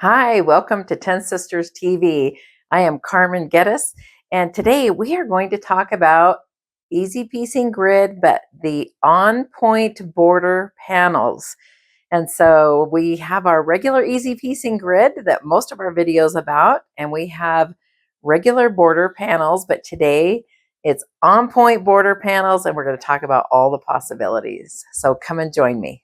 Hi, welcome to 10 Sisters TV. I am Carmen Geddes, and today we are going to talk about EasyPiecing Grid, but the on-point border panels. And so we have our regular EasyPiecing Grid that most of our videos about, and we have regular border panels, but today it's on-point border panels, and we're going to talk about all the possibilities. So come and join me.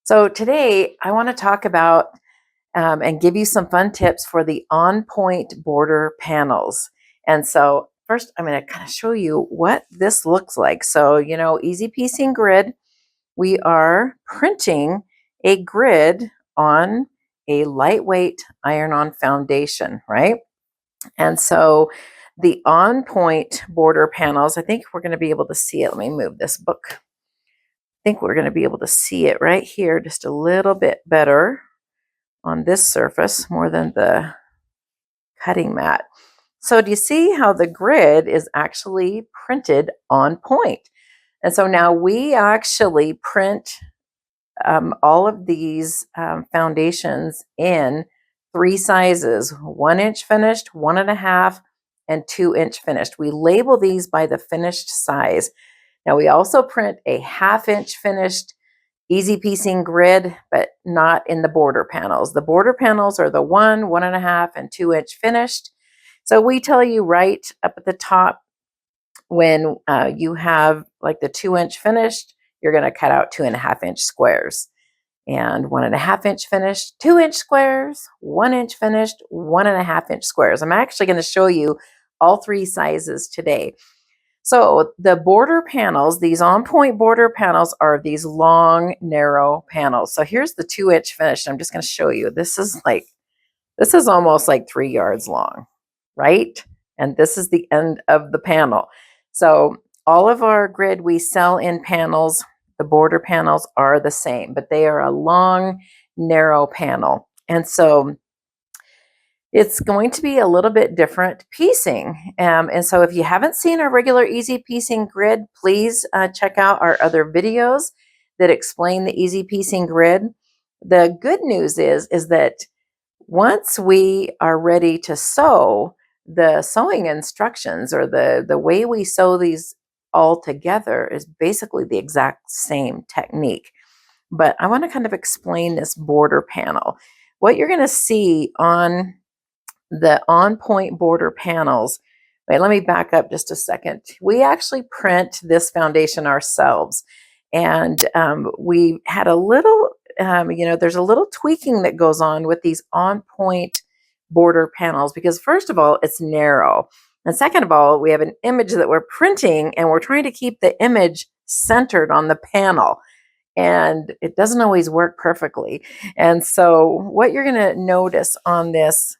So today I want to talk about and give you some fun tips for the on-point border panels. And so first I'm going to kind of show you what this looks like. So, EasyPiecing Grid, we are printing a grid on a lightweight iron-on foundation, right? And so the on-point border panels, I think we're going to be able to see it. Let me move this book. I think we're going to be able to see it right here just a little bit better on this surface more than the cutting mat. So do you see how the grid is actually printed on point? And so now we actually print all of these foundations in 3 sizes: 1 inch finished, 1.5, and 2 inch finished. We label these by the finished size. Now we also print a 1/2 inch finished EasyPiecing Grid, but not in the border panels. The border panels are the 1, 1.5, and 2 inch finished. So we tell you right up at the top when you have like the 2 inch finished, you're going to cut out 2.5 inch squares. And 1.5 inch finished, 2 inch squares, 1 inch finished, 1.5 inch squares. I'm actually going to show you all 3 sizes today. So the border panels, these on-point border panels, are these long, narrow panels. So here's the 2 inch finish. I'm just going to show you. This is almost like 3 yards long, right? And this is the end of the panel. So all of our grid we sell in panels. The border panels are the same, but they are a long, narrow panel. And so it's going to be a little bit different piecing. And so if you haven't seen our regular EasyPiecing Grid, please check out our other videos that explain the EasyPiecing Grid. The good news is that once we are ready to sew, the sewing instructions or the way we sew these all together is basically the exact same technique. But I want to kind of explain this border panel. What you're going to see on the on-point border panels. Wait, let me back up just a second. We actually print this foundation ourselves. And we had a little, there's a little tweaking that goes on with these on-point border panels because first of all, it's narrow. And second of all, we have an image that we're printing and we're trying to keep the image centered on the panel. And it doesn't always work perfectly. And so what you're going to notice on this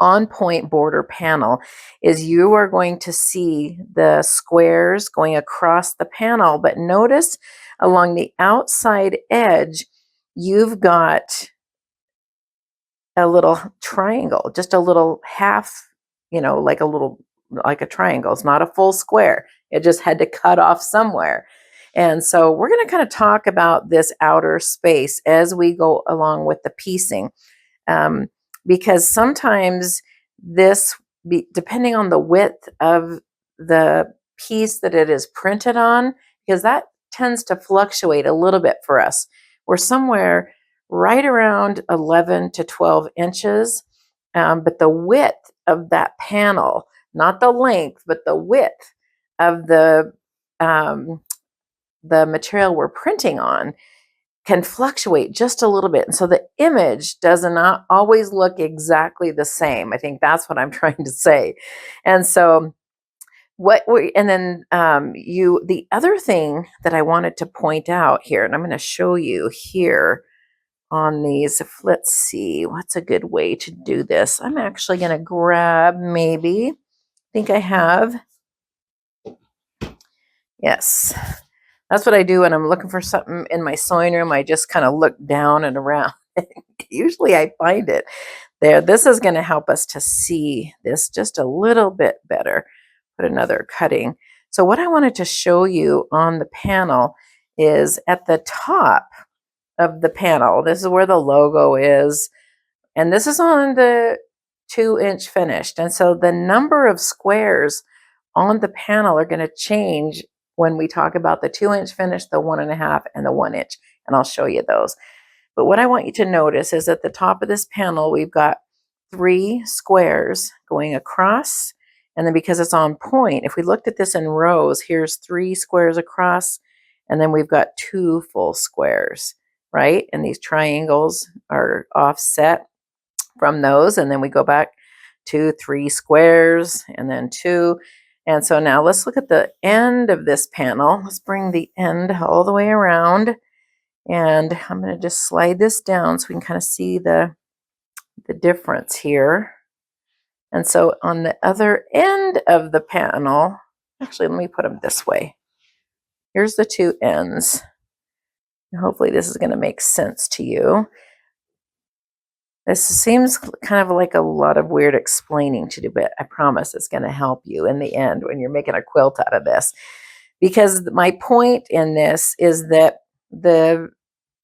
on-point border panel is you are going to see the squares going across the panel, but notice along the outside edge you've got a little triangle, just a little half, like a triangle. It's not a full square. It just had to cut off somewhere. And so we're going to kind of talk about this outer space as we go along with the piecing. Because sometimes this, depending on the width of the piece that it is printed on, because that tends to fluctuate a little bit for us. We're somewhere right around 11 to 12 inches, but the width of that panel, not the length, but the width of the material we're printing on can fluctuate just a little bit. And so the image does not always look exactly the same. I think that's what I'm trying to say. And so the other thing that I wanted to point out here, and I'm going to show you here on these, let's see, what's a good way to do this? I'm actually going to grab I think I have, yes. That's what I do when I'm looking for something in my sewing room. I just kind of look down and around. Usually I find it there. This is going to help us to see this just a little bit better. Put another cutting. So what I wanted to show you on the panel is at the top, of the panel. This is where the logo is. And this is on the 2-inch finished. And so the number of squares on the panel are going to change when we talk about the 2-inch finish, the 1.5, and the 1-inch. And I'll show you those. But what I want you to notice is at the top of this panel, we've got 3 squares going across. And then because it's on point, if we looked at this in rows, here's 3 squares across, and then we've got 2 full squares, right? And these triangles are offset from those. And then we go back to 3 squares and then 2. And so now let's look at the end of this panel. Let's bring the end all the way around. And I'm going to just slide this down so we can kind of see the difference here. And so on the other end of the panel, actually, let me put them this way. Here's the 2 ends. And hopefully this is going to make sense to you. This seems kind of like a lot of weird explaining to do, but I promise it's going to help you in the end when you're making a quilt out of this. Because my point in this is that the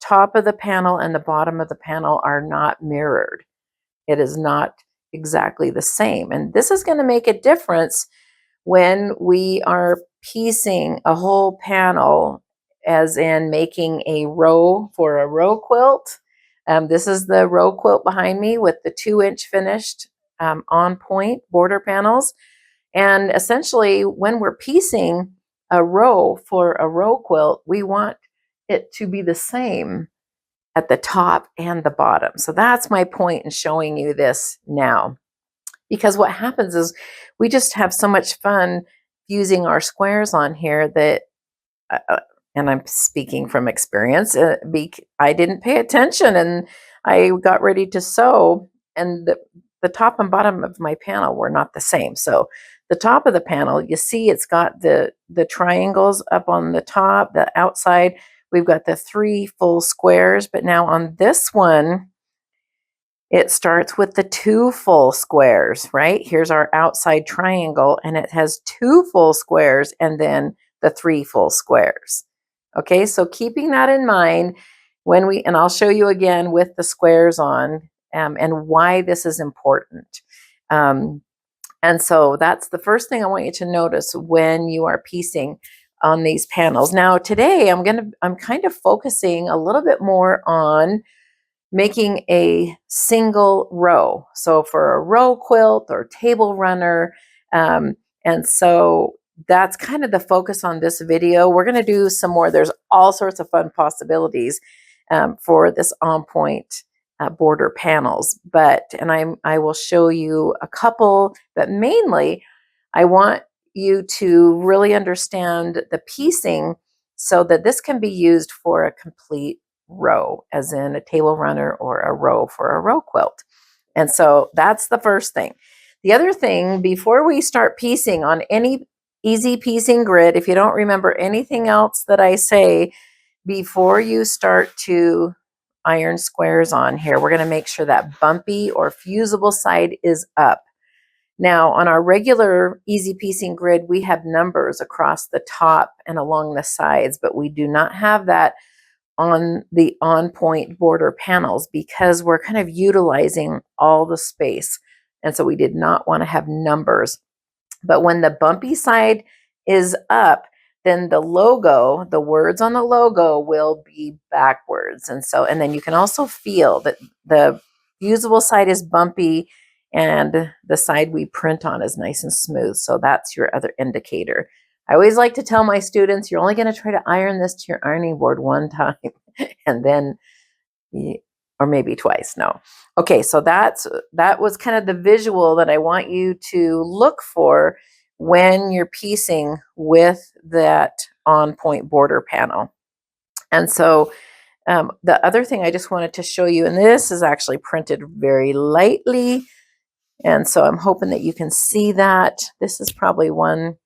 top of the panel and the bottom of the panel are not mirrored. It is not exactly the same. And this is going to make a difference when we are piecing a whole panel, as in making a row for a row quilt. This is the row quilt behind me with the 2-inch finished on point border panels. And essentially, when we're piecing a row for a row quilt, we want it to be the same at the top and the bottom. So that's my point in showing you this now. Because what happens is we just have so much fun fusing our squares on here that, and I'm speaking from experience, I didn't pay attention and I got ready to sew, and the top and bottom of my panel were not the same. So the top of the panel, you see it's got the triangles up on the top, the outside, we've got the 3 full squares, but now on this one, it starts with the 2 full squares, right? Here's our outside triangle, and it has 2 full squares and then the 3 full squares. Okay, so keeping that in mind and I'll show you again with the squares on and why this is important. And so that's the first thing I want you to notice when you are piecing on these panels. Now today I'm kind of focusing a little bit more on making a single row. So for a row quilt or table runner. And so that's kind of the focus on this video. We're going to do some more. There's all sorts of fun possibilities for this on point border panels. I will show you a couple, but mainly I want you to really understand the piecing so that this can be used for a complete row, as in a table runner or a row for a row quilt. And so that's the first thing. The other thing, before we start piecing on any EasyPiecing grid, if you don't remember anything else that I say, before you start to iron squares on here, we're going to make sure that bumpy or fusible side is up. Now, on our regular EasyPiecing grid, we have numbers across the top and along the sides, but we do not have that on the on-point border panels because we're kind of utilizing all the space. And so we did not want to have numbers. But when the bumpy side is up, then the logo, the words on the logo will be backwards. And then you can also feel that the fusible side is bumpy and the side we print on is nice and smooth. So that's your other indicator. I always like to tell my students, you're only going to try to iron this to your ironing board one time and then, or maybe twice. No. Okay, so that was kind of the visual that I want you to look for when you're piecing with that on point border panel. And so the other thing I just wanted to show you, and this is actually printed very lightly, and so I'm hoping that you can see that. This is probably one,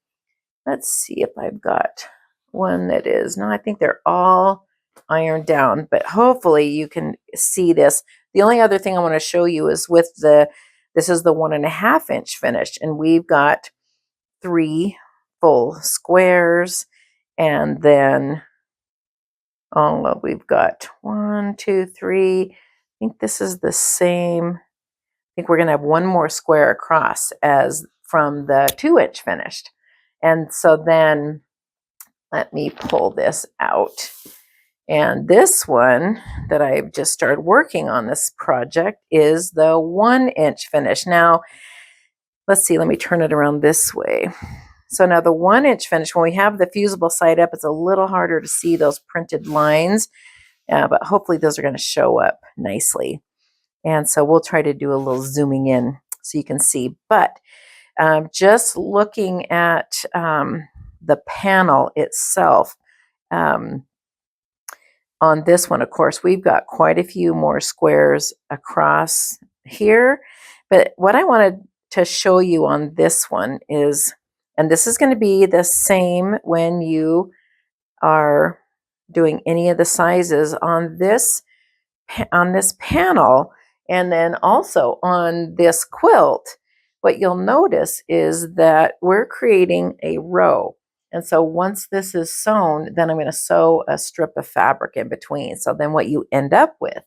let's see if I've got one that is, no, I think they're all ironed down, but hopefully you can see this. The only other thing I want to show you is with this is the 1.5 inch finished, and we've got 3 full squares, and then Oh, well, we've got 1, 2, 3. I think this is the same. I think we're going to have one more square across as from the 2-inch finished. And so then let me pull this out. And this one that I've just started working on, this project, is the 1-inch finish. Now, let's see, let me turn it around this way. So now the 1-inch finish, when we have the fusible side up, it's a little harder to see those printed lines, but hopefully those are going to show up nicely. And so we'll try to do a little zooming in so you can see. But just looking at the panel itself, on this one, of course, we've got quite a few more squares across here. But what I wanted to show you on this one is, and this is going to be the same when you are doing any of the sizes on this panel, and then also on this quilt, what you'll notice is that we're creating a row. And so once this is sewn, then I'm going to sew a strip of fabric in between. So then what you end up with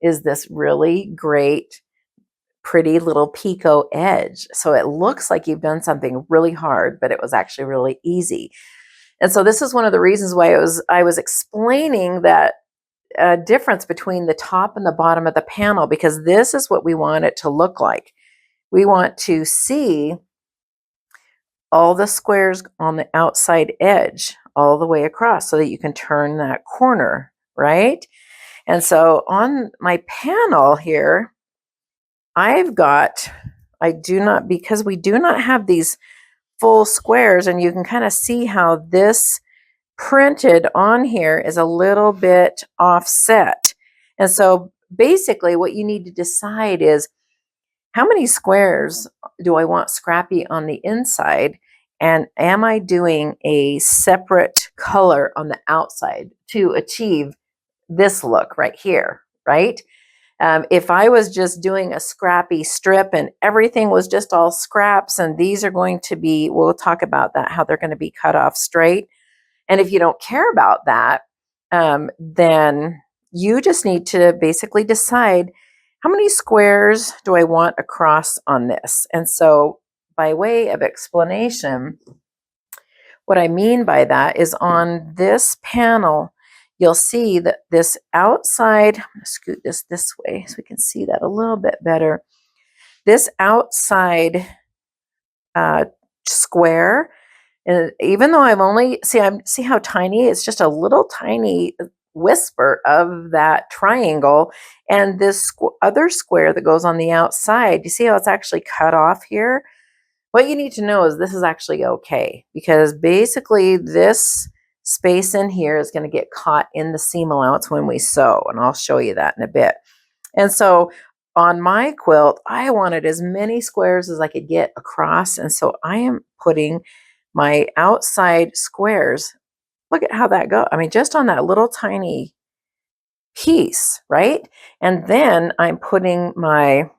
is this really great, pretty little picot edge. So it looks like you've done something really hard, but it was actually really easy. And so this is one of the reasons why I was explaining that difference between the top and the bottom of the panel, because this is what we want it to look like. We want to see all the squares on the outside edge all the way across so that you can turn that corner, right? And so on my panel here, because we do not have these full squares, and you can kind of see how this printed on here is a little bit offset. And so basically what you need to decide is, how many squares do I want Scrappy on the inside? And am I doing a separate color on the outside to achieve this look right here, right? If I was just doing a Scrappy strip and everything was just all scraps, and these are going to be, we'll talk about that, how they're going to be cut off straight. And if you don't care about that, then you just need to basically decide, how many squares do I want across on this? And so by way of explanation, what I mean by that is on this panel, you'll see that this outside, I'm going to scoot this way so we can see that a little bit better. This outside square, and even though see how tiny, it's just a little tiny whisper of that triangle, and this other square that goes on the outside, you see how it's actually cut off here? What you need to know is this is actually okay, because basically this space in here is going to get caught in the seam allowance when we sew, and I'll show you that in a bit. And so on my quilt, I wanted as many squares as I could get across, and so I am putting my outside squares. Look at how that goes. I mean, just on that little tiny piece, right? And then I'm putting my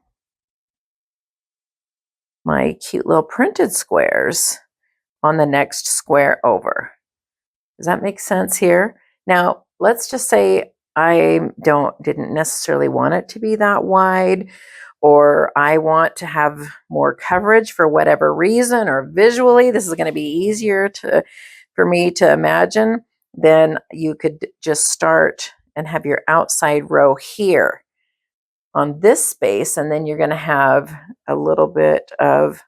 cute little printed squares on the next square over. Does that make sense here? Now, let's just say I didn't necessarily want it to be that wide, or I want to have more coverage for whatever reason, or visually this is going to be easier for me to imagine, then you could just start and have your outside row here on this space, and then you're going to have a little bit of,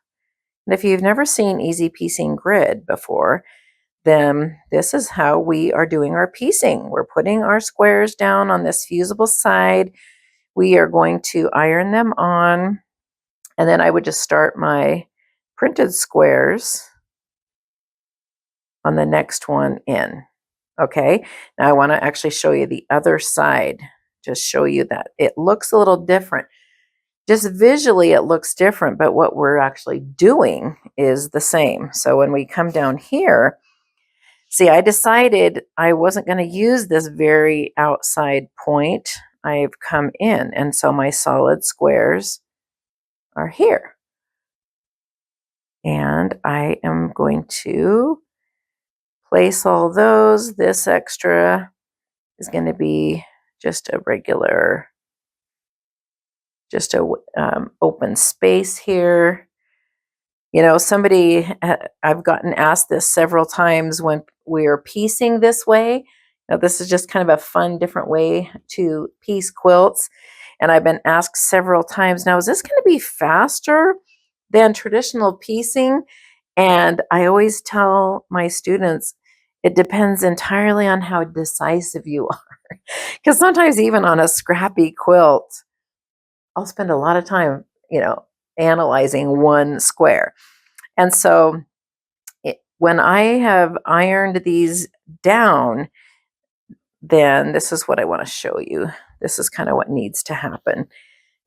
and if you've never seen EasyPiecing Grid before, then this is how we are doing our piecing. We're putting our squares down on this fusible side. We are going to iron them on, and then I would just start my printed squares on the next one in. Okay, now I want to actually show you the other side, just show you that it looks a little different. Just visually it looks different, but what we're actually doing is the same. So when we come down here, see, I decided I wasn't going to use this very outside point. I've come in, and so my solid squares are here. And I am going to place all those, this extra is going to be just a regular, just a open space here. You know, I've gotten asked this several times when we're piecing this way. Now, this is just kind of a fun, different way to piece quilts. And I've been asked several times, now, is this going to be faster than traditional piecing? And I always tell my students, it depends entirely on how decisive you are. Because sometimes even on a scrappy quilt, I'll spend a lot of time, analyzing one square. And so when I have ironed these down, then this is what I want to show you. This is kind of what needs to happen.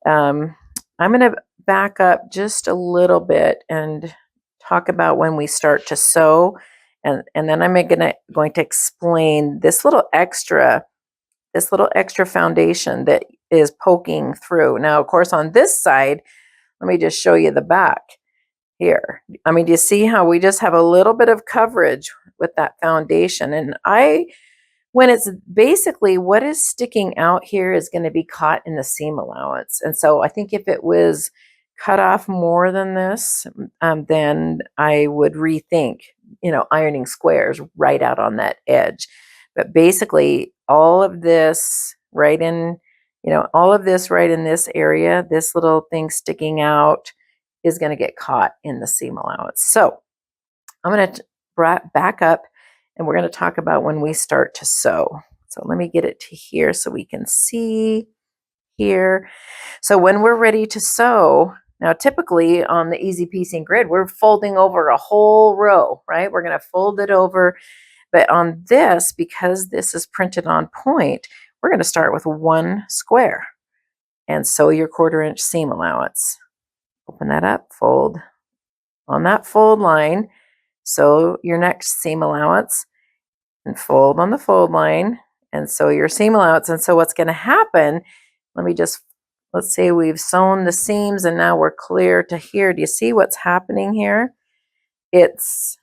I'm going to back up just a little bit and talk about when we start to sew. And then I'm going to explain this little extra foundation that is poking through. Now, of course, on this side, let me just show you the back here. I mean, do you see how we just have a little bit of coverage with that foundation? And when it's basically what is sticking out here is going to be caught in the seam allowance. And so I think if it was cut off more than this, then I would rethink, ironing squares right out on that edge. But basically all of this right in this area, this little thing sticking out is going to get caught in the seam allowance. So I'm going to back up and we're going to talk about when we start to sew. So let me get it to here so we can see here. So when we're ready to sew, now typically on the EasyPiecing Grid, we're folding over a whole row, right? We're going to fold it over. But on this, because this is printed on point, we're going to start with one square and sew your 1/4 inch seam allowance. Open that up, fold on that fold line, sew your next seam allowance, and fold on the fold line, and sew your seam allowance. And so what's going to happen, let's say we've sewn the seams and now we're clear to here. Do you see what's happening here? It's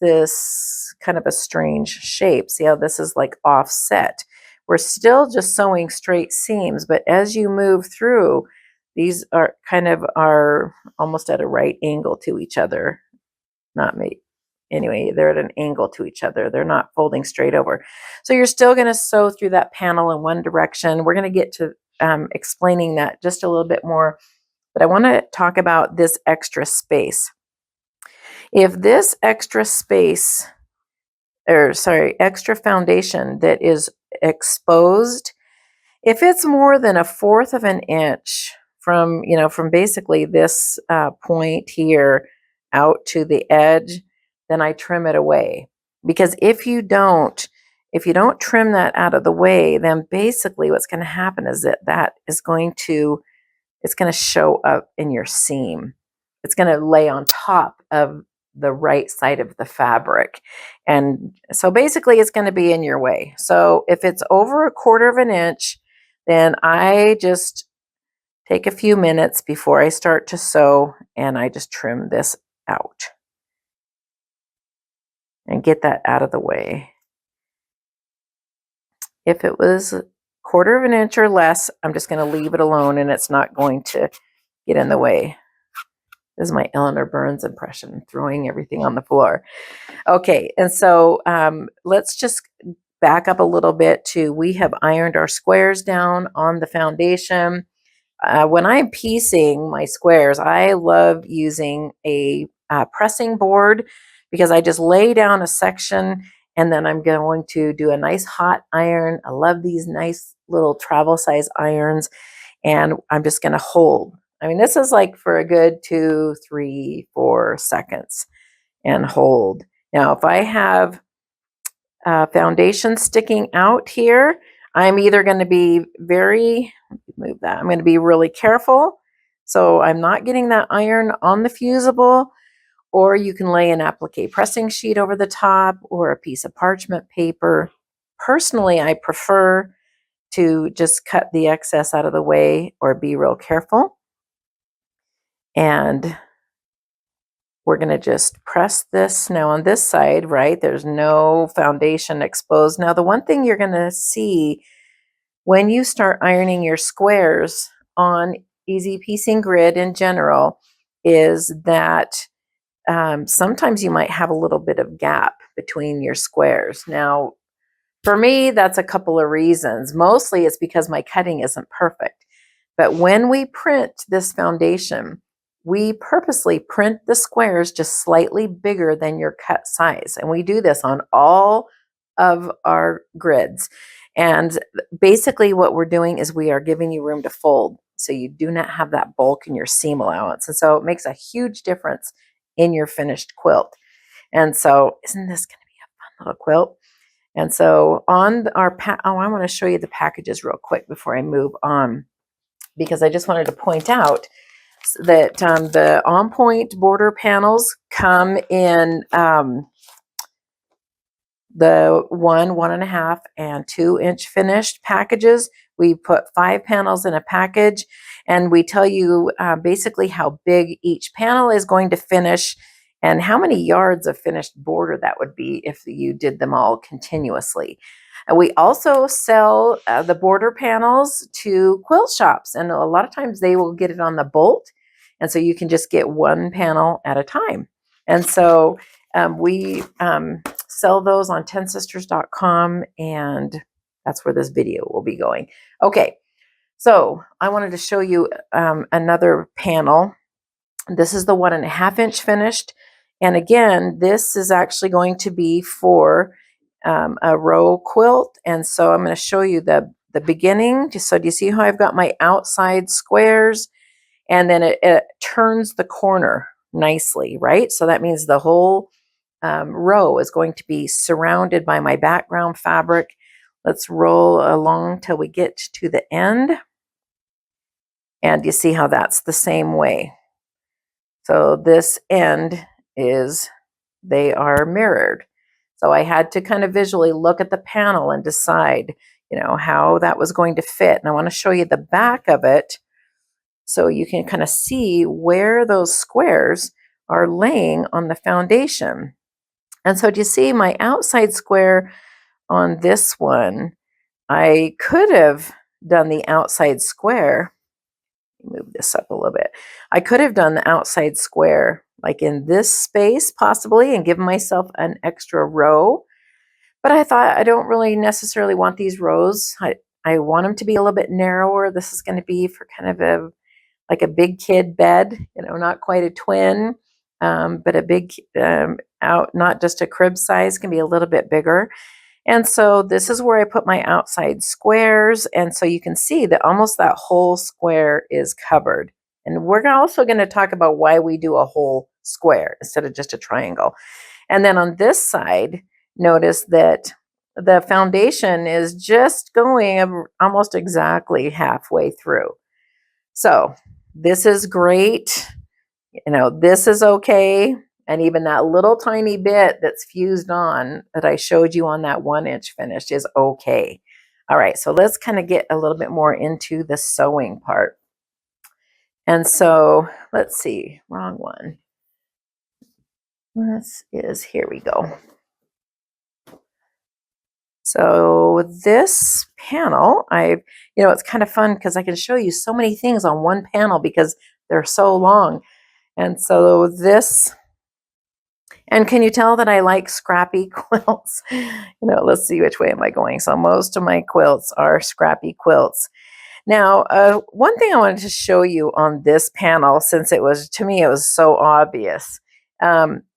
this kind of a strange shape. See how this is like offset? We're still just sewing straight seams, but as you move through, these are almost at a right angle to each other. Not me. Anyway, they're at an angle to each other. They're not folding straight over. So you're still going to sew through that panel in one direction. We're going to get to explaining that just a little bit more, but I want to talk about this extra space. If this extra foundation that is exposed, if it's more than 1/4 of an inch from basically this point here out to the edge, then I trim it away. Because if you don't trim that out of the way, then basically what's going to happen is that is going to show up in your seam. It's going to lay on top of the right side of the fabric. And so basically it's going to be in your way. So if it's over 1/4 of an inch, then I just take a few minutes before I start to sew and I just trim this out and get that out of the way. If it was 1/4 of an inch or less, I'm just going to leave it alone and it's not going to get in the way. This is my Eleanor Burns impression, throwing everything on the floor. Okay, and so let's just back up a little bit to, we have ironed our squares down on the foundation. When I'm piecing my squares, I love using a pressing board because I just lay down a section and then I'm going to do a nice hot iron. I love these nice little travel size irons, and I'm just going to hold. I mean, this is like for a good 2, 3, 4 seconds and hold. Now, if I have foundation sticking out here, I'm either going to be I'm going to be really careful so I'm not getting that iron on the fusible, or you can lay an applique pressing sheet over the top or a piece of parchment paper. Personally, I prefer to just cut the excess out of the way or be real careful. And we're going to just press this now on this side, right? There's no foundation exposed. Now, the one thing you're going to see when you start ironing your squares on EasyPiecing Grid in general is that sometimes you might have a little bit of gap between your squares. Now, for me, that's a couple of reasons. Mostly it's because my cutting isn't perfect. But when we print this foundation, we purposely print the squares just slightly bigger than your cut size. And we do this on all of our grids. And basically what we're doing is we are giving you room to fold. So you do not have that bulk in your seam allowance. And so it makes a huge difference in your finished quilt. And so isn't this going to be a fun little quilt? And so on our, I want to show you the packages real quick before I move on, because I just wanted to point out that the On Point border panels come in the 1.5, and 2-inch finished packages. We put 5 panels in a package, and we tell you basically how big each panel is going to finish and how many yards of finished border that would be if you did them all continuously. And we also sell the border panels to quilt shops, and a lot of times they will get it on the bolt, and so you can just get one panel at a time. And so we sell those on 10sisters.com, and that's where this video will be going. Okay, so I wanted to show you another panel. This is the 1.5-inch finished. And again, this is actually going to be for a row quilt. And so I'm going to show you the beginning. So do you see how I've got my outside squares? And then it turns the corner nicely, right? So that means the whole row is going to be surrounded by my background fabric. Let's roll along till we get to the end. And you see how that's the same way. So this end is, they are mirrored. So I had to kind of visually look at the panel and decide, how that was going to fit. And I want to show you the back of it so you can kind of see where those squares are laying on the foundation. And so do you see my outside square on this one? I could have done the outside square. Move this up a little bit. I could have done the outside square like in this space possibly and given myself an extra row. But I thought I don't really necessarily want these rows. I want them to be a little bit narrower. This is going to be for kind of like a big kid bed, not quite a twin, but a big out, not just a crib size, can be a little bit bigger. And so this is where I put my outside squares. And so you can see that almost that whole square is covered. And we're also going to talk about why we do a whole square instead of just a triangle. And then on this side, notice that the foundation is just going almost exactly halfway through. So this is great. This is okay. And even that little tiny bit that's fused on that I showed you on that 1-inch finish is okay. All right, so let's kind of get a little bit more into the sewing part. And so let's see, wrong one. Here we go. So this panel, it's kind of fun because I can show you so many things on one panel because they're so long. And so this, and can you tell that I like scrappy quilts? Let's see, which way am I going? So most of my quilts are scrappy quilts. Now, one thing I wanted to show you on this panel, since to me, it was so obvious,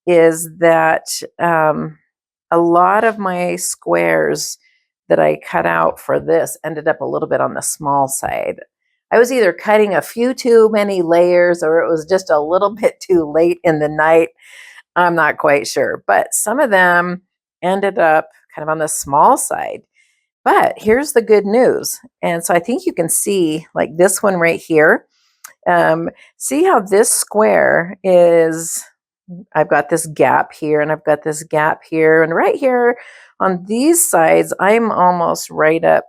is that a lot of my squares that I cut out for this ended up a little bit on the small side. I was either cutting a few too many layers or it was just a little bit too late in the night. I'm not quite sure, but some of them ended up kind of on the small side. But here's the good news. And so I think you can see like this one right here. See how this square is, I've got this gap here and I've got this gap here. And right here on these sides, I'm almost right up,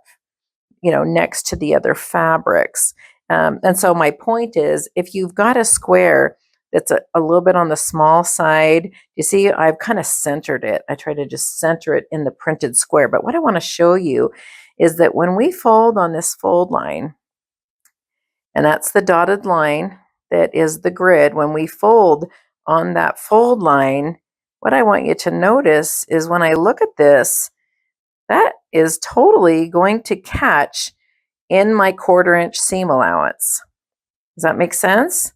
next to the other fabrics. And so my point is, if you've got a square that's a little bit on the small side. You see, I've kind of centered it. I try to just center it in the printed square. But what I want to show you is that when we fold on this fold line, and that's the dotted line that is the grid, when we fold on that fold line, what I want you to notice is when I look at this, that is totally going to catch in my 1/4 inch seam allowance. Does that make sense?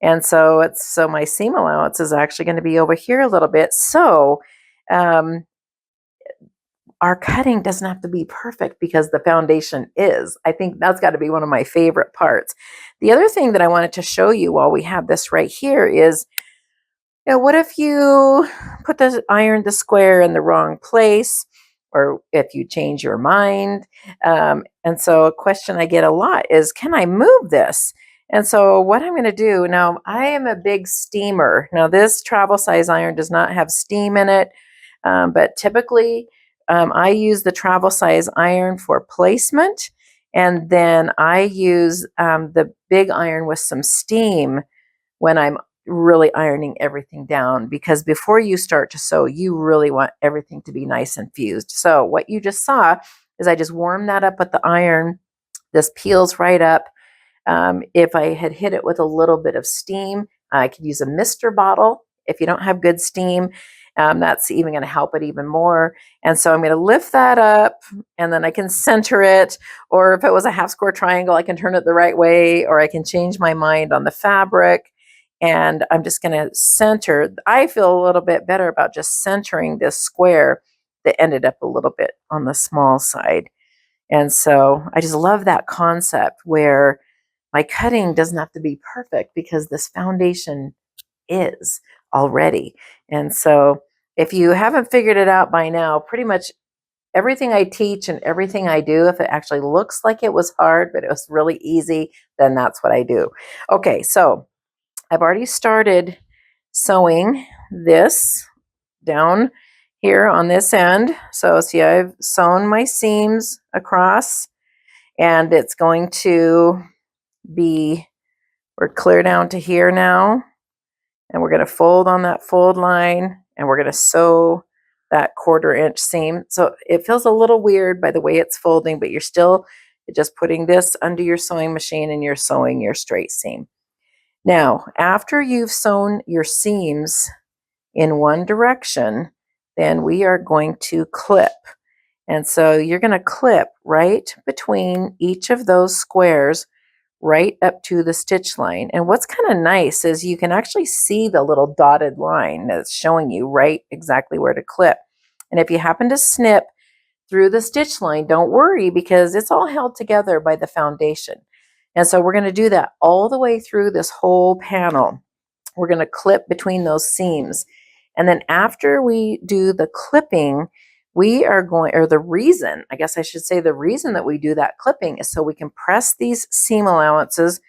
And so my seam allowance is actually going to be over here a little bit. So our cutting doesn't have to be perfect because the foundation is. I think that's got to be one of my favorite parts. The other thing that I wanted to show you while we have this right here is, what if you put the square in the wrong place, or if you change your mind? And so a question I get a lot is, can I move this? And so what I'm going to do now, I am a big steamer. Now this travel size iron does not have steam in it, but typically I use the travel size iron for placement, and then I use the big iron with some steam when I'm really ironing everything down, because before you start to sew, you really want everything to be nice and fused. So what you just saw is I just warmed that up with the iron. This peels right up. If I had hit it with a little bit of steam, I could use a mister bottle. If you don't have good steam, that's even going to help it even more. And so I'm going to lift that up, and then I can center it, or if it was a half square triangle, I can turn it the right way, or I can change my mind on the fabric. And I'm just going to center. I feel a little bit better about just centering this square that ended up a little bit on the small side. And so I just love that concept where my cutting doesn't have to be perfect because this foundation is already. And so if you haven't figured it out by now, pretty much everything I teach and everything I do, if it actually looks like it was hard, but it was really easy, then that's what I do. Okay, so I've already started sewing this down here on this end. So see, I've sewn my seams across, and it's going to be, we're clear down to here now, and we're going to fold on that fold line, and we're going to sew that 1/4 inch seam. So it feels a little weird by the way it's folding, but you're still just putting this under your sewing machine and you're sewing your straight seam. Now, after you've sewn your seams in one direction, then we are going to clip. And so you're going to clip right between each of those squares, right up to the stitch line. And what's kind of nice is you can actually see the little dotted line that's showing you right exactly where to clip. And if you happen to snip through the stitch line, don't worry, because it's all held together by the foundation. And so we're going to do that all the way through this whole panel. We're going to clip between those seams. And then after we do the clipping, we are going, or the reason, I guess I should say, the reason that we do that clipping is so we can press these seam allowances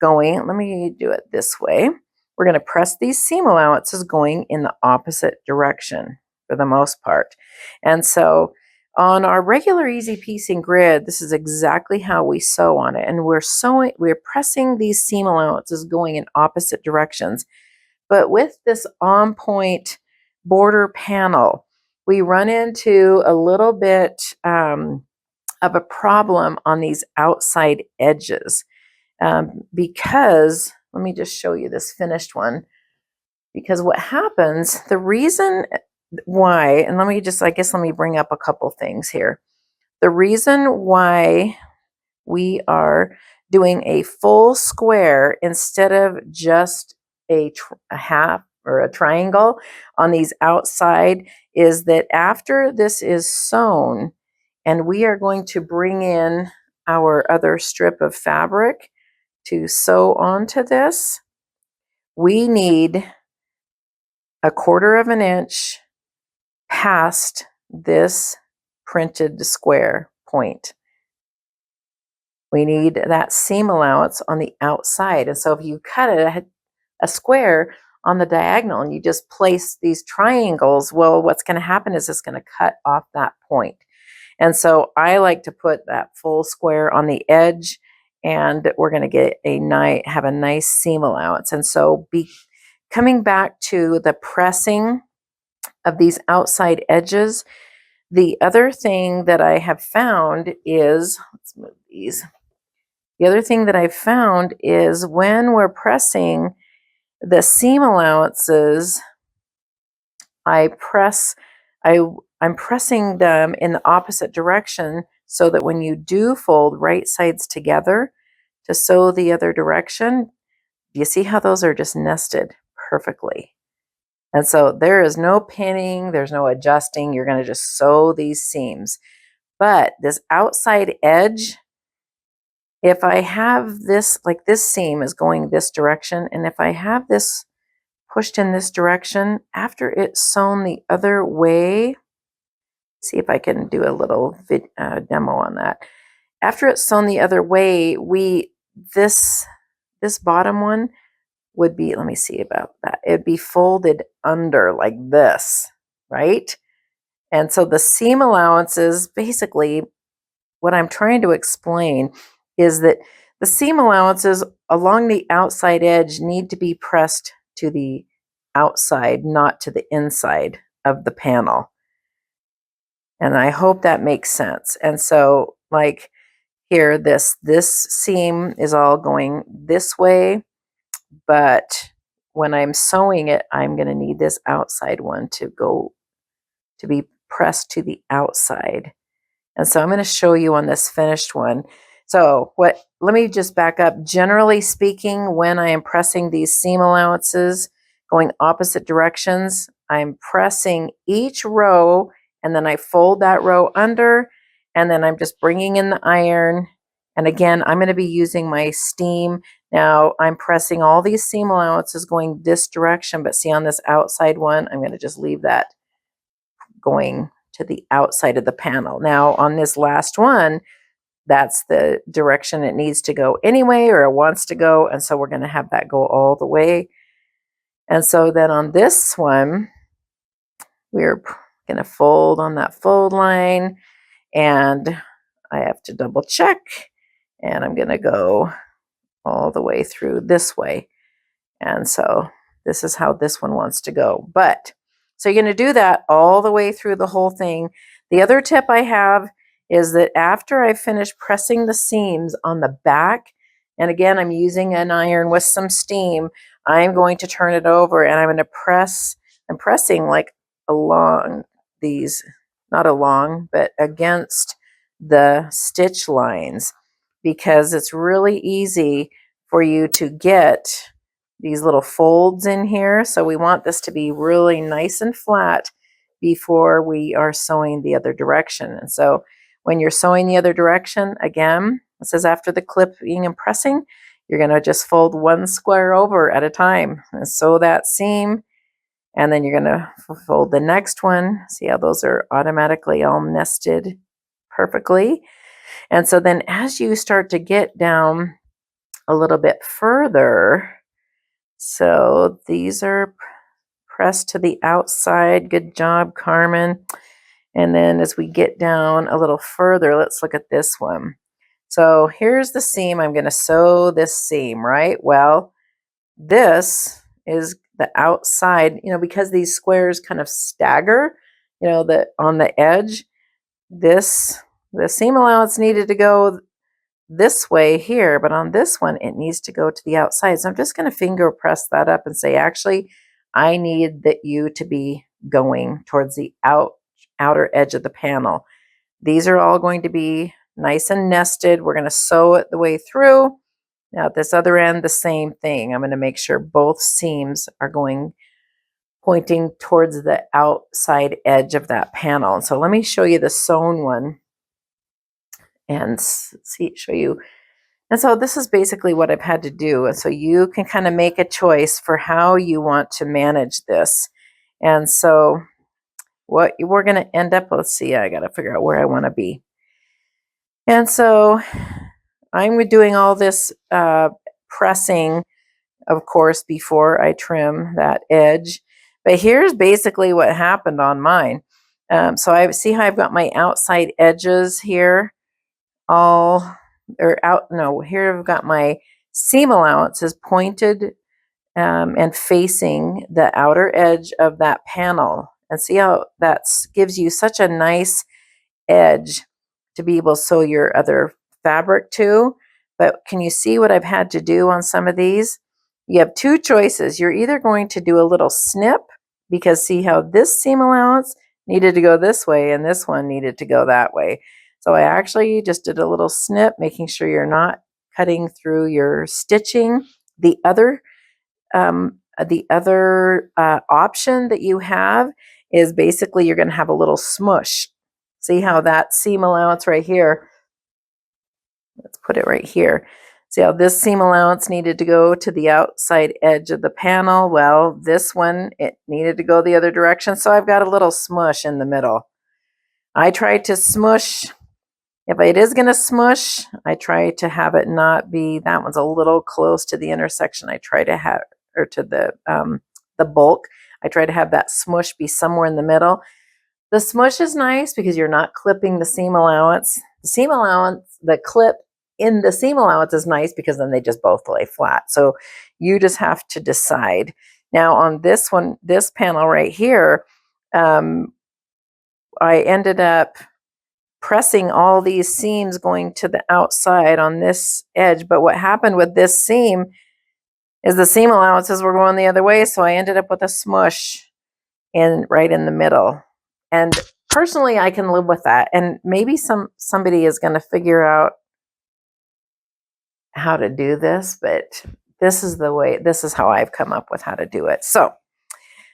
going. Let me do it this way. We're going to press these seam allowances going in the opposite direction for the most part. And so on our regular EasyPiecing grid, this is exactly how we sew on it. And we're pressing these seam allowances going in opposite directions. But with this on point border panel, we run into a little bit of a problem on these outside edges, because, let me just show you this finished one, because what happens, the reason why, and let me bring up a couple things here. The reason why we are doing a full square instead of just a half or a triangle on these outside is that after this is sewn and we are going to bring in our other strip of fabric to sew onto this, we need 1/4 inch past this printed square point. We need that seam allowance on the outside. And so if you cut a square on the diagonal and you just place these triangles, well, what's going to happen is it's going to cut off that point. And so I like to put that full square on the edge, and we're going to get have a nice seam allowance. And so coming back to the pressing of these outside edges, the other thing that I have found is, let's move these. The other thing that I've found is when we're pressing the seam allowances, I'm pressing them in the opposite direction so that when you do fold right sides together to sew the other direction, you see how those are just nested perfectly. And so there is no pinning, there's no adjusting, you're going to just sew these seams. But this outside edge, if I have this, like this seam is going this direction, and if I have this pushed in this direction, after it's sewn the other way, see if I can do a little demo on that. After it's sewn the other way, this bottom one would be, let me see about that. It'd be folded under like this, right? And so the seam allowances, basically what I'm trying to explain is that the seam allowances along the outside edge need to be pressed to the outside, not to the inside of the panel. And I hope that makes sense. And so like here, this seam is all going this way, but when I'm sewing it, I'm going to need this outside one to be pressed to the outside. And so I'm going to show you on this finished one. So let me just back up. Generally speaking, when I am pressing these seam allowances going opposite directions, I'm pressing each row and then I fold that row under, and then I'm just bringing in the iron. And again, I'm going to be using my steam. Now I'm pressing all these seam allowances going this direction, but see on this outside one, I'm going to just leave that going to the outside of the panel. Now on this last one, that's the direction it needs to go anyway, or it wants to go. And so we're going to have that go all the way. And so then on this one, we're going to fold on that fold line, and I have to double check, and I'm going to go all the way through this way. And so this is how this one wants to go. But so you're going to do that all the way through the whole thing. The other tip I have is that after I finish pressing the seams on the back, and again, I'm using an iron with some steam, I'm going to turn it over and I'm going to press. I'm pressing like along these, not along, but against the stitch lines, because it's really easy for you to get these little folds in here. So we want this to be really nice and flat before we are sewing the other direction. And so when you're sewing the other direction, again, it says after the clipping and pressing, you're going to just fold one square over at a time and sew that seam. And then you're going to fold the next one. See how those are automatically all nested perfectly. And so then as you start to get down a little bit further, so these are pressed to the outside. Good job, Carmen. And then as we get down a little further, let's look at this one. So here's the seam. I'm going to sew this seam, right? Well, this is the outside, because these squares kind of stagger, on the edge, the seam allowance needed to go this way here, but on this one, it needs to go to the outside. So I'm just going to finger press that up and say, actually, I need you to be going towards the outer edge of the panel. These are all going to be nice and nested. We're going to sew it the way through. Now at this other end, the same thing. I'm going to make sure both seams are pointing towards the outside edge of that panel. So let me show you the sewn one and show you. And so this is basically what I've had to do. And so you can kind of make a choice for how you want to manage this. And so what we're going to end up, let's see, I got to figure out where I want to be. And so I'm doing all this pressing, of course, before I trim that edge. But here's basically what happened on mine. So I see how I've got my outside edges here here I've got my seam allowances pointed and facing the outer edge of that panel. And see how that gives you such a nice edge to be able to sew your other fabric to. But can you see what I've had to do on some of these? You have two choices. You're either going to do a little snip, because see how this seam allowance needed to go this way and this one needed to go that way. So I actually just did a little snip, making sure you're not cutting through your stitching. The other option that you have is basically you're going to have a little smush. See how that seam allowance right here, let's put it right here. See how this seam allowance needed to go to the outside edge of the panel? Well, this one, it needed to go the other direction, so I've got a little smush in the middle. I try to smush, if it is going to smush, I try to have it not be, that one's a little close to the intersection. I try to have, or to the bulk, I try to have that smush be somewhere in the middle. The smush is nice because you're not clipping the seam allowance. The seam allowance, the clip in the seam allowance is nice because then they just both lay flat. So you just have to decide. Now on this one, this panel right here, I ended up pressing all these seams going to the outside on this edge. But what happened with this seam is the seam allowances were going the other way. So I ended up with a smush right in the middle. And personally, I can live with that. And maybe somebody is going to figure out how to do this, but this is the way, this is how I've come up with how to do it. So,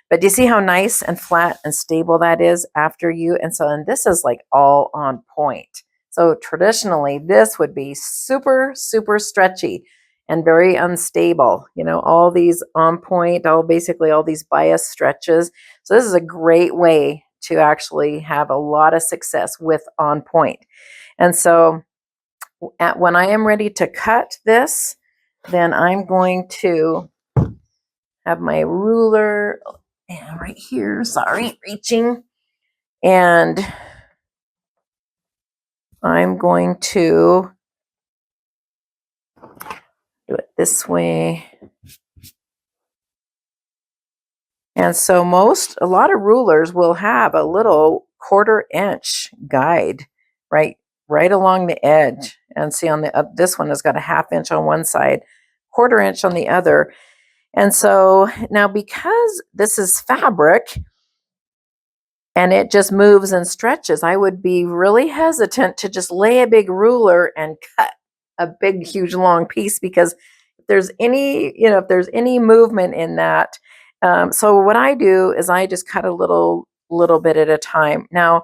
but do you see how nice and flat and stable that is after you? And so, and this is like all on point. So traditionally, this would be super, super stretchy and very unstable. You know, all these on point, basically all these bias stretches. So this is a great way to actually have a lot of success with on point. And so when I am ready to cut this, then I'm going to have my ruler right here, sorry, reaching, and I'm going to do it this way. And so a lot of rulers will have a little 1/4 inch guide right along the edge. And see on the this one has got a 1/2 inch on one side, 1/4 inch on the other. And so now because this is fabric and it just moves and stretches, I would be really hesitant to just lay a big ruler and cut a big, huge, long piece, because if there's any movement in that. So what I do is I just cut a little bit at a time. Now,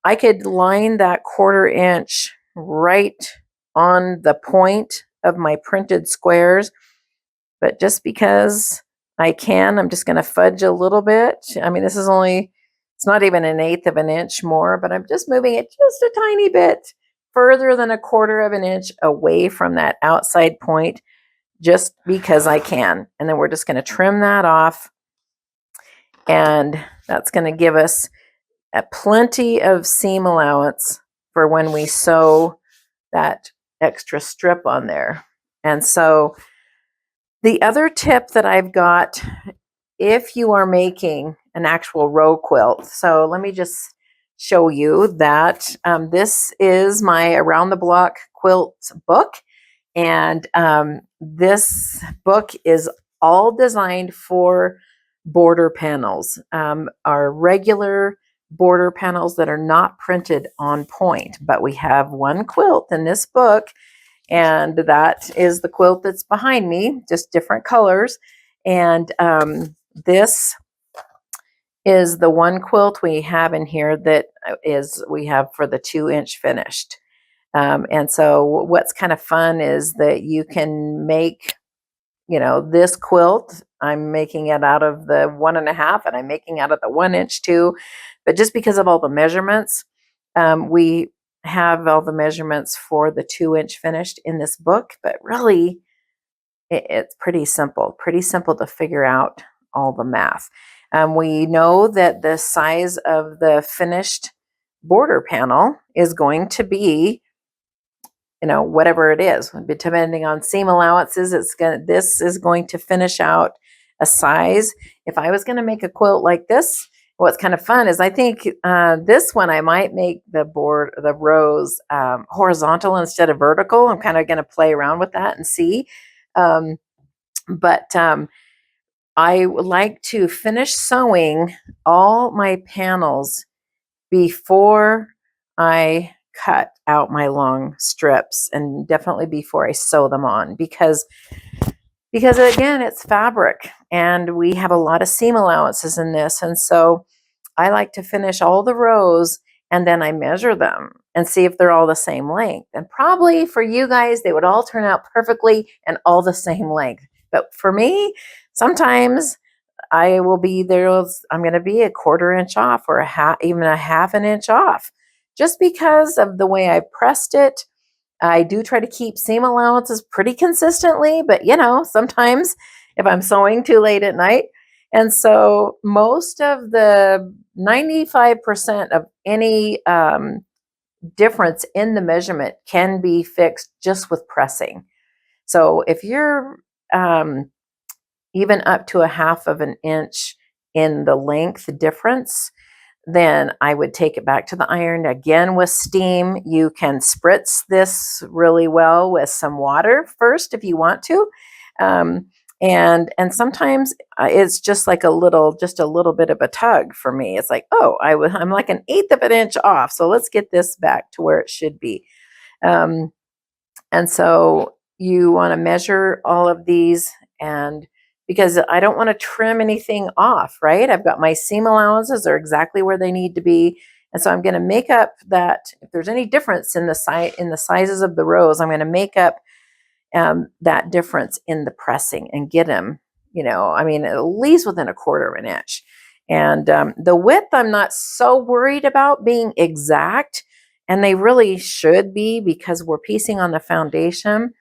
I could line that 1/4 inch right on the point of my printed squares, but just because I can, I'm just going to fudge a little bit. I mean, it's not even 1/8 of an inch more, but I'm just moving it just a tiny bit further than 1/4 of an inch away from that outside point, just because I can. And then we're just going to trim that off. And that's going to give us plenty of seam allowance for when we sew that extra strip on there. And so the other tip that I've got, if you are making an actual row quilt, so let me just show you that this is my Around the Block quilt book. And this book is all designed for border panels, our regular border panels that are not printed on point. But we have one quilt in this book, and that is the quilt that's behind me, just different colors. And this is the one quilt we have in here that we have for the 2-inch finished. And so what's kind of fun is that you can make, this quilt, I'm making it out of the 1.5, and I'm making out of the 1-inch too. But just because of all the measurements, we have all the measurements for the 2-inch finished in this book. But really, it's pretty simple to figure out all the math. We know that the size of the finished border panel is going to be, whatever it is, depending on seam allowances. This is going to finish out a size. If I was going to make a quilt like this, what's kind of fun is I think this one I might make the rows horizontal instead of vertical. I'm kind of going to play around with that and see. Um, but I would like to finish sewing all my panels before I cut out my long strips, and definitely before I sew them on, because again, it's fabric and we have a lot of seam allowances in this. And so I like to finish all the rows and then I measure them and see if they're all the same length. And probably for you guys, they would all turn out perfectly and all the same length. But for me, sometimes I will be there. I'm going to be a 1/4 inch off, or even a 1/2 an inch off, just because of the way I pressed it. I do try to keep seam allowances pretty consistently, but sometimes if I'm sewing too late at night. And so most of the 95% of any difference in the measurement can be fixed just with pressing. So if you're even up to a 1/2 of an inch in the length difference, then I would take it back to the iron again with steam. You can spritz this really well with some water first if you want to. And sometimes it's just like a little bit of a tug for me. It's like, oh, I'm like an 1/8 of an inch off. So let's get this back to where it should be. And so you want to measure all of these, and because I don't want to trim anything off, right? I've got my seam allowances are exactly where they need to be. And so I'm going to make up that if there's any difference in the sizes of the rows, I'm going to make up that difference in the pressing and get them, at least within a 1/4 of an inch. And the width, I'm not so worried about being exact, and they really should be because we're piecing on the foundation.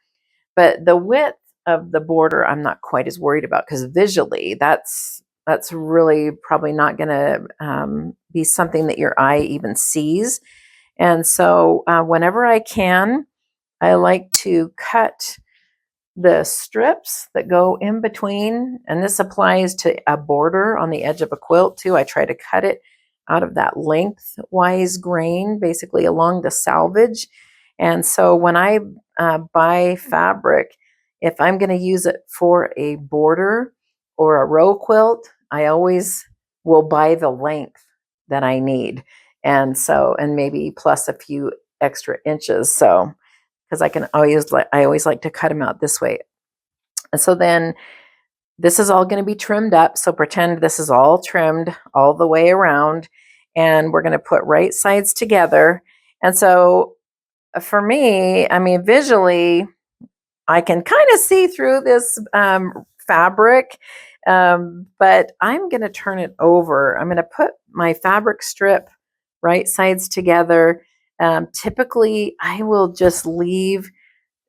But the width of the border, I'm not quite as worried about, because visually, that's really probably not going to be something that your eye even sees. And so whenever I can, I like to cut the strips that go in between, and this applies to a border on the edge of a quilt too. I try to cut it out of that lengthwise grain, basically along the selvage. And so when I buy fabric, if I'm going to use it for a border or a row quilt, I always will buy the length that I need. And maybe plus a few extra inches. So, because I always like to cut them out this way. And so then this is all going to be trimmed up. So pretend this is all trimmed all the way around, and we're going to put right sides together. And so for me, visually, I can kind of see through this fabric, but I'm going to turn it over. I'm going to put my fabric strip right sides together. Typically, I will just leave,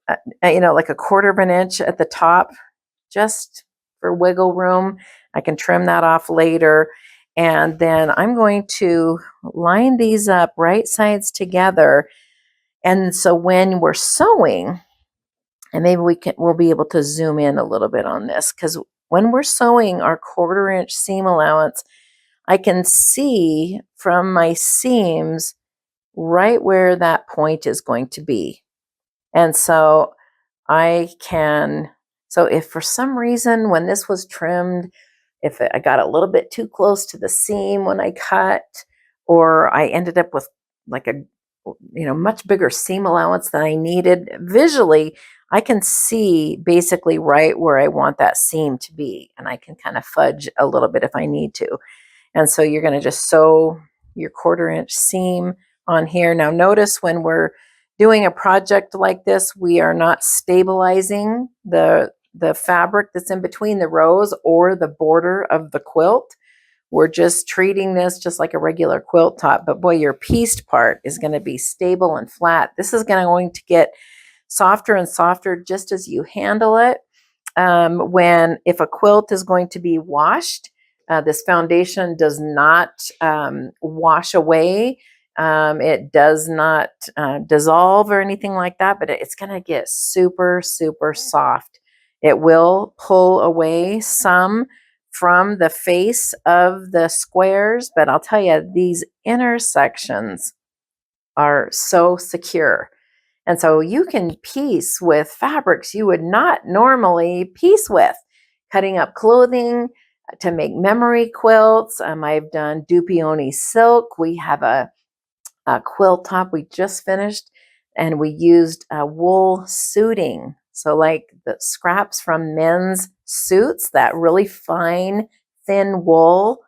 like a 1/4 of an inch at the top, just for wiggle room. I can trim that off later. And then I'm going to line these up right sides together. And so when we're sewing, and maybe we'll be able to zoom in a little bit on this, because when we're sewing our 1/4 inch seam allowance, I can see from my seams right where that point is going to be. And so if for some reason when this was trimmed, if I got a little bit too close to the seam when I cut, or I ended up with like a much bigger seam allowance than I needed, visually I can see basically right where I want that seam to be, and I can kind of fudge a little bit if I need to. And so you're going to just sew your 1/4 inch seam on here. Now notice when we're doing a project like this, we are not stabilizing the fabric that's in between the rows or the border of the quilt. We're just treating this just like a regular quilt top, but boy, your pieced part is going to be stable and flat. This is going to get softer and softer just as you handle it. If a quilt is going to be washed, this foundation does not wash away. It does not dissolve or anything like that, but it's going to get super, super soft. It will pull away some from the face of the squares, but I'll tell you, these intersections are so secure. And so you can piece with fabrics you would not normally piece with. Cutting up clothing to make memory quilts. I've done Dupioni silk. We have a quilt top we just finished, and we used wool suiting. So like the scraps from men's suits, that really fine, thin wool.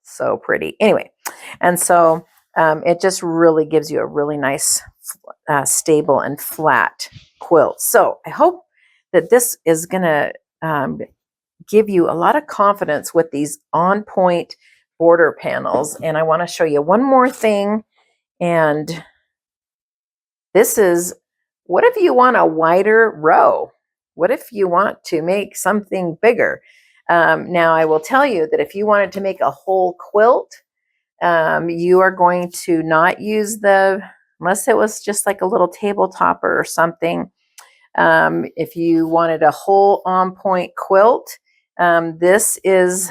So pretty. Anyway, and so it just really gives you a really nice, stable and flat quilt. So I hope that this is going to give you a lot of confidence with these on point border panels. And I want to show you one more thing. And this is, what if you want a wider row? What if you want to make something bigger? Now I will tell you that if you wanted to make a whole quilt, you are going to not use unless it was just like a little table topper or something. If you wanted a whole on point quilt, this is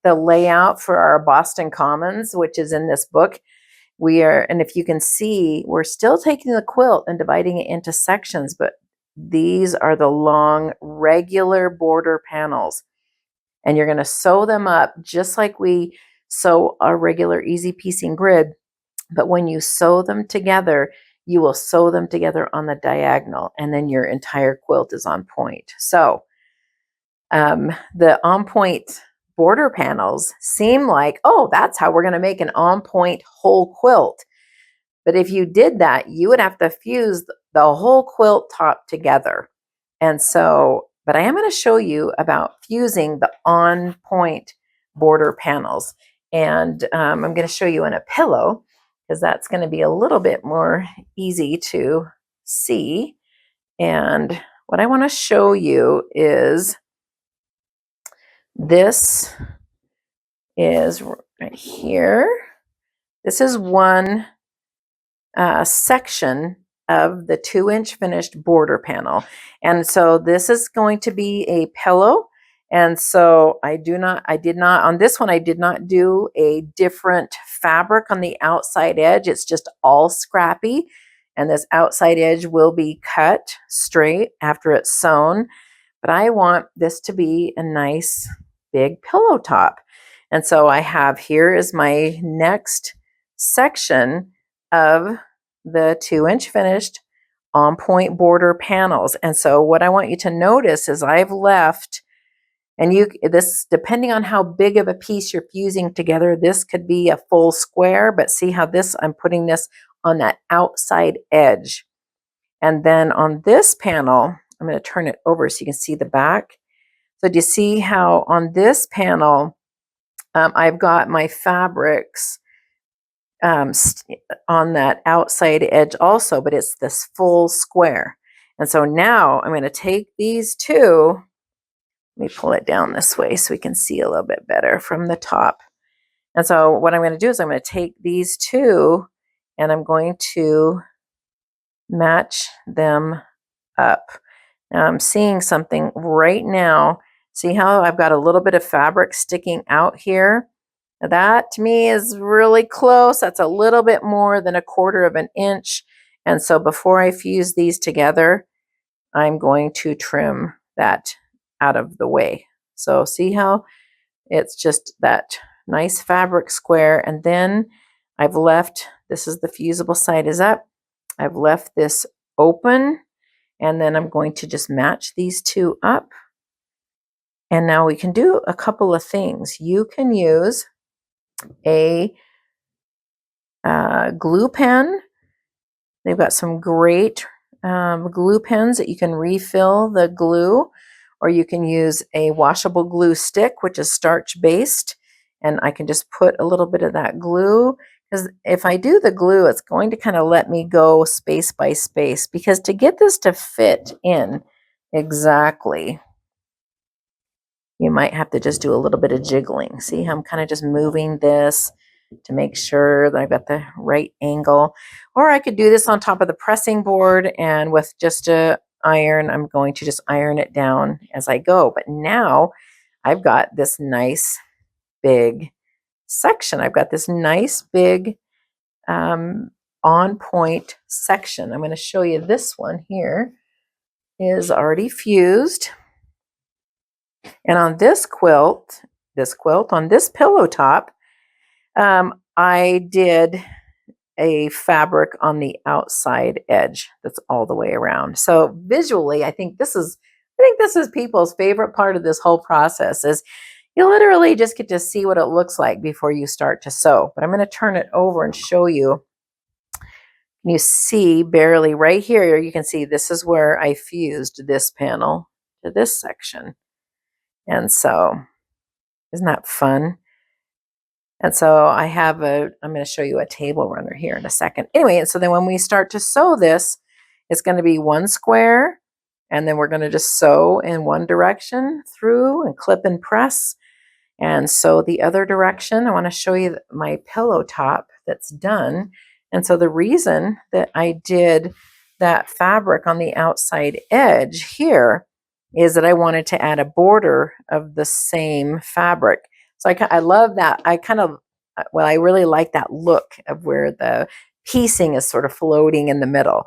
the layout for our Boston Commons, which is in this book. And if you can see, we're still taking the quilt and dividing it into sections, but these are the long regular border panels. And you're going to sew them up just like we sew our regular EasyPiecing grid. But when you sew them together, you will sew them together on the diagonal, and then your entire quilt is on point. So the on point border panels seem like, oh, that's how we're going to make an on point whole quilt. But if you did that, you would have to fuse the whole quilt top together. And so, but I am going to show you about fusing the on point border panels. And I'm going to show you in a pillow, because that's going to be a little bit more easy to see. And what I want to show you is this is right here. This is one section of the 2-inch finished border panel. And so this is going to be a pillow. And so I did not, on this one, I did not do a different fabric on the outside edge. It's just all Scrappy. And this outside edge will be cut straight after it's sewn. But I want this to be a nice big pillow top. And so I have, here is my next section of the 2-inch finished on point border panels. And so what I want you to notice is I've left, and this, depending on how big of a piece you're fusing together, this could be a full square, but see how this, I'm putting this on that outside edge. And then on this panel, I'm going to turn it over so you can see the back. So do you see how on this panel, I've got my fabrics on that outside edge also, but it's this full square. And so now I'm going to take these two, let me pull it down this way so we can see a little bit better from the top. And so what I'm going to do is I'm going to take these two and I'm going to match them up. Now I'm seeing something right now. See how I've got a little bit of fabric sticking out here? That to me is really close. That's a little bit more than 1/4 of an inch. And so before I fuse these together, I'm going to trim that out of the way. So see how it's just that nice fabric square. And then I've left, this is the fusible side is up. I've left this open, and then I'm going to just match these two up. And now we can do a couple of things. You can use a glue pen. They've got some great glue pens that you can refill the glue, or you can use a washable glue stick, which is starch based. And I can just put a little bit of that glue, because if I do the glue, it's going to kind of let me go space by space, because to get this to fit in exactly, you might have to just do a little bit of jiggling. See how I'm kind of just moving this to make sure that I've got the right angle. Or I could do this on top of the pressing board and with just a iron. I'm going to just iron it down as I go. But now I've got this nice big section. I've got this nice big on point section. I'm going to show you this one here is already fused. And on this quilt, on this pillow top, I did a fabric on the outside edge that's all the way around. So visually, I think this is people's favorite part of this whole process is you literally just get to see what it looks like before you start to sew. But I'm going to turn it over and show you. You see barely right here, you can see this is where I fused this panel to this section. And so, isn't that fun? And so I'm going to show you a table runner here in a second. Anyway, and so then when we start to sew this, it's going to be one square, and then we're going to just sew in one direction through and clip and press, and sew the other direction. I want to show you my pillow top that's done. And so the reason that I did that fabric on the outside edge here is that I wanted to add a border of the same fabric. So I love that. I really like that look of where the piecing is sort of floating in the middle.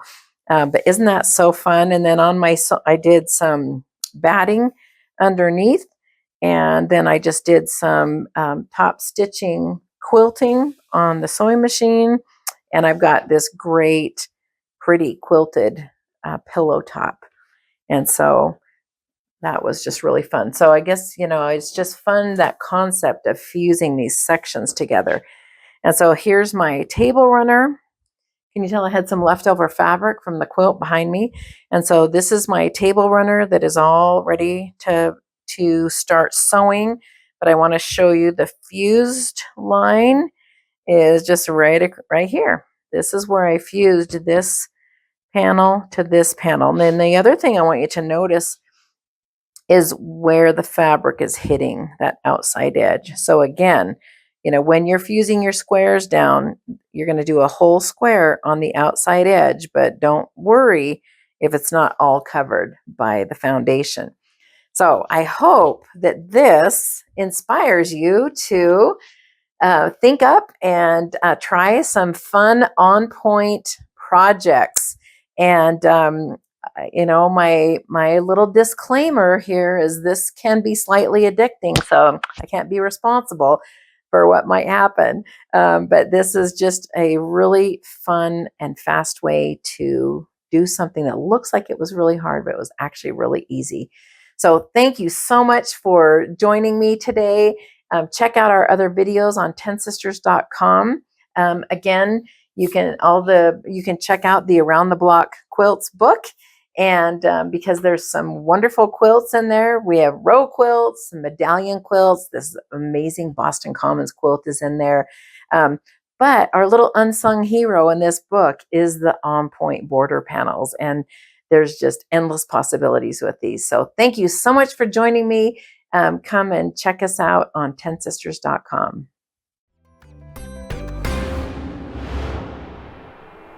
But isn't that so fun? And then I did some batting underneath, and then I just did some top stitching quilting on the sewing machine. And I've got this great, pretty quilted pillow top. And so that was just really fun. So I guess, it's just fun, that concept of fusing these sections together. And so here's my table runner. Can you tell I had some leftover fabric from the quilt behind me? And so this is my table runner that is all ready to start sewing. But I want to show you the fused line is just right here. This is where I fused this panel to this panel. And then the other thing I want you to notice is where the fabric is hitting that outside edge. So again, when you're fusing your squares down, you're going to do a whole square on the outside edge, but don't worry if it's not all covered by the foundation. So I hope that this inspires you to think up and try some fun on-point projects. And my little disclaimer here is this can be slightly addicting, so I can't be responsible for what might happen. But this is just a really fun and fast way to do something that looks like it was really hard, but it was actually really easy. So thank you so much for joining me today. Check out our other videos on 10sisters.com. Again, you can check out the Around the Block Quilts book. And because there's some wonderful quilts in there, we have row quilts, medallion quilts. This amazing Boston Commons quilt is in there. But our little unsung hero in this book is the on-point border panels. And there's just endless possibilities with these. So thank you so much for joining me. Come and check us out on 10sisters.com.